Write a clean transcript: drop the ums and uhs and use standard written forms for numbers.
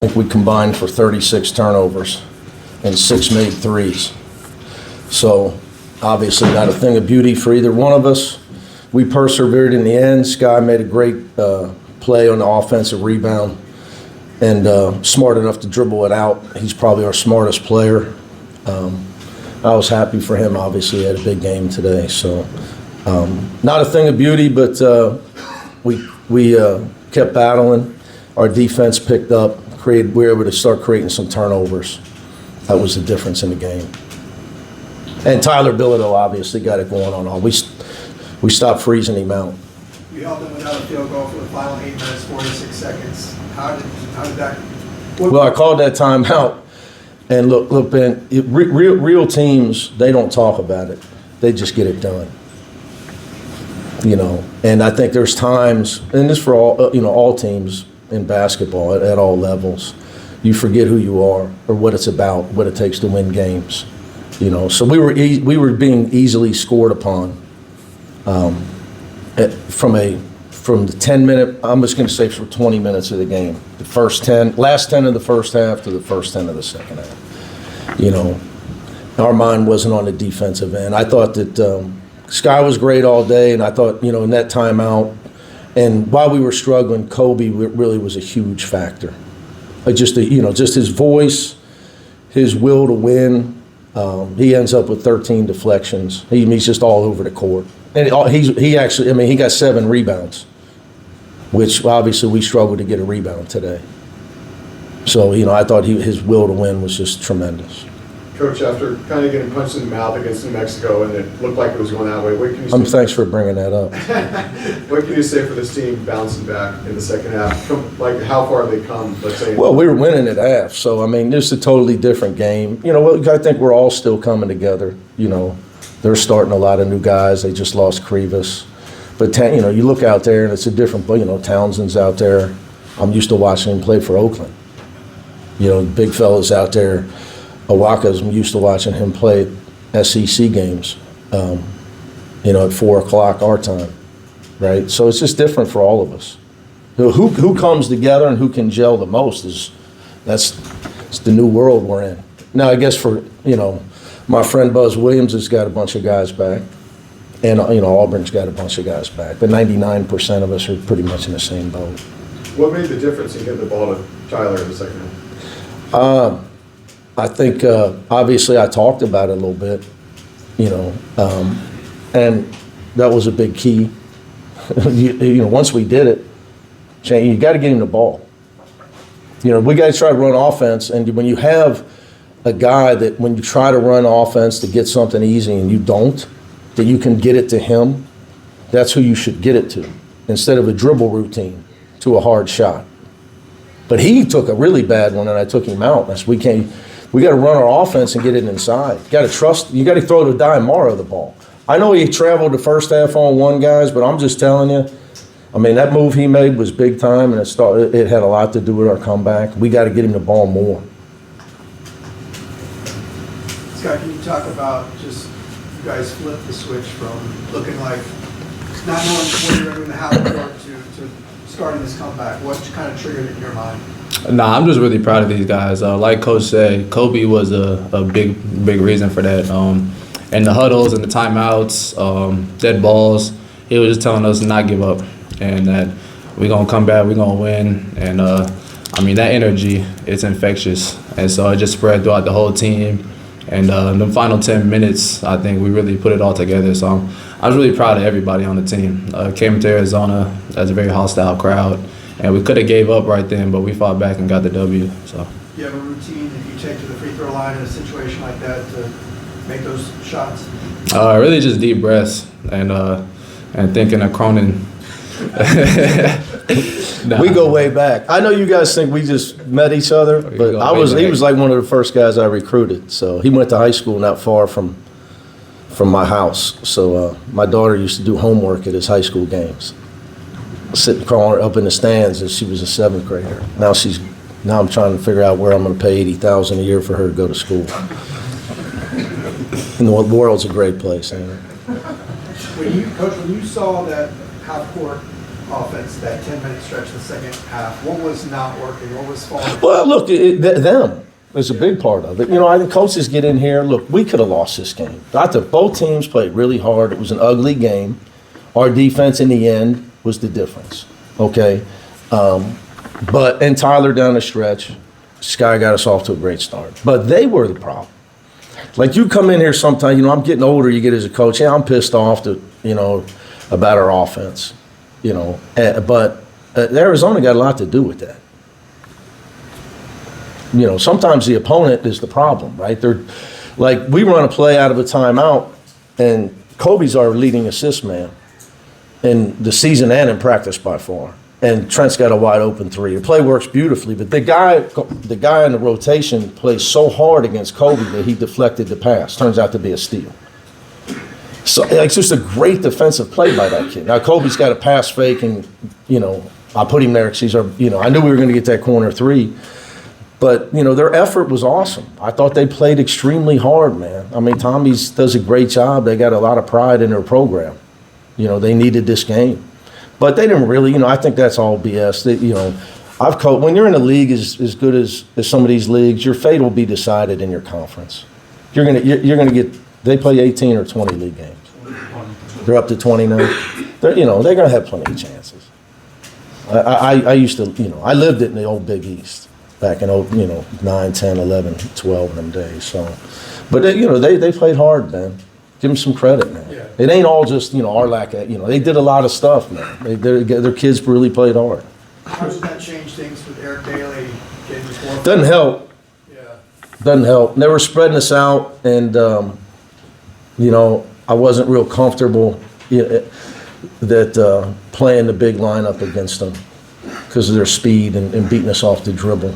I think we combined for 36 turnovers and 6 made threes. So obviously not a thing of beauty for either one of us. We persevered in the end. Skyy made a great play on the offensive rebound and smart enough to dribble it out. He's probably our smartest player. I was happy for him. Obviously, he had a big game today. So not a thing of beauty, but we kept battling. Our defense picked up. We were able to start creating some turnovers. That was the difference in the game. And Tyler Bilodeau obviously got it going on all. We stopped freezing him out. You held them without a field goal for the final 8 minutes, 46 seconds. How did that? Well, I called that timeout. And look, Ben, real teams, they don't talk about it. They just get it done. You know, and I think there's times, and this for all teams in basketball at all levels, you forget who you are or what it's about, what it takes to win games. You know, so we were being easily scored upon from the 10-minute, I'm just going to say for 20 minutes of the game, last 10 of the first half to the first 10 of the second half. You know, our mind wasn't on the defensive end. I thought that Skyy was great all day, and I thought, you know, in that timeout, and while we were struggling, Kobe really was a huge factor. Just his voice, his will to win. He ends up with 13 deflections. He's just all over the court. And he got 7 rebounds, which obviously we struggled to get a rebound today. So, you know, I thought his will to win was just tremendous. Coach, after kind of getting punched in the mouth against New Mexico and it looked like it was going that way, what can you say? Thanks for bringing that up. What can you say for this team bouncing back in the second half? How far have they come, let's say? Well, we were winning at half, so, I mean, it's a totally different game. You know, I think we're all still coming together. You know, they're starting a lot of new guys. They just lost Krivas. But, you know, you look out there and it's a different, you know, Townsend's out there. I'm used to watching him play for Oakland. You know, big fellas out there. Awaka's, I'm used to watching him play SEC games, you know, at 4 o'clock our time, right? So it's just different for all of us. Who comes together and who can gel the most it's the new world we're in. Now, I guess for, you know, my friend Buzz Williams has got a bunch of guys back, and, you know, Auburn's got a bunch of guys back, but 99% of us are pretty much in the same boat. What made the difference in getting the ball to Tyler in the second half? I think, obviously, I talked about it a little bit, you know, and that was a big key. you know, once we did it, you got to get him the ball. You know, we got to try to run offense, and when you have a guy that when you try to run offense to get something easy and you don't, that you can get it to him, that's who you should get it to, instead of a dribble routine to a hard shot. But he took a really bad one, and I took him out. We got to run our offense and get it inside. You got to throw to Diamara the ball. I know he traveled the first half on one, guys, but I'm just telling you, I mean, that move he made was big time, and it had a lot to do with our comeback. We got to get him the ball more. Skyy, can you talk about just you guys flipped the switch from looking like not knowing what you're doing, how to work to starting this comeback? What kind of triggered it in your mind? Nah, I'm just really proud of these guys. Like Coach said, Kobe was a big reason for that. And the huddles and the timeouts, dead balls, he was just telling us to not give up and that we're going to come back, we're going to win. And, I mean, that energy, it's infectious. And so it just spread throughout the whole team. And the final 10 minutes, I think we really put it all together. So I was really proud of everybody on the team. Came to Arizona as a very hostile crowd. And we could have gave up right then, but we fought back and got the W. So. You have a routine that you take to the free throw line in a situation like that to make those shots? Really just deep breaths and thinking of Cronin. Nah. We go way back. I know you guys think we just met each other, but he was like one of the first guys I recruited. So he went to high school not far from my house. So my daughter used to do homework at his high school games. Sitting crawling up in the stands as she was a 7th grader. Now I'm trying to figure out where I'm going to pay $80,000 a year for her to go to school. And the world's a great place, ain't it? Coach, when you saw that half-court offense, that 10-minute stretch in the second half? What was not working? What was falling? Well, look, them is a big part of it. You know, I think coaches get in here. Look, we could have lost this game. I think both teams played really hard. It was an ugly game. Our defense in the end was the difference. Okay, and Tyler down the stretch, Skyy got us off to a great start. But they were the problem. Like you come in here sometimes, you know, I'm getting older. You get as a coach, yeah, I'm pissed off about our offense. You know, but Arizona got a lot to do with that. You know, sometimes the opponent is the problem, right? They're like, we run a play out of a timeout, and Kobe's our leading assist man in the season and in practice by far. And Trent's got a wide open three. The play works beautifully, but the guy in the rotation plays so hard against Kobe that he deflected the pass. Turns out to be a steal. So it's just a great defensive play by that kid. Now Kobe's got a pass fake, and you know I put him there because he's our. You know I knew we were going to get that corner three, but you know their effort was awesome. I thought they played extremely hard, man. I mean Tommy's does a great job. They got a lot of pride in their program. You know they needed this game, but they didn't really. You know I think that's all BS. You know I've coached when you're in a league as good as some of these leagues, your fate will be decided in your conference. You're gonna get. They play 18 or 20 league games. They're up to 20 now. They're going to have plenty of chances. I used to, I lived it in the old Big East back in, 9, 10, 11, 12 of them days. So, but they played hard, man. Give them some credit, man. Yeah. It ain't all just, our lack of, they did a lot of stuff, man. Their kids really played hard. How does that change things with Eric Daly getting the fourth? Doesn't help. Yeah. Doesn't help. They were spreading us out, and, I wasn't real comfortable that playing the big lineup against them because of their speed and beating us off the dribble.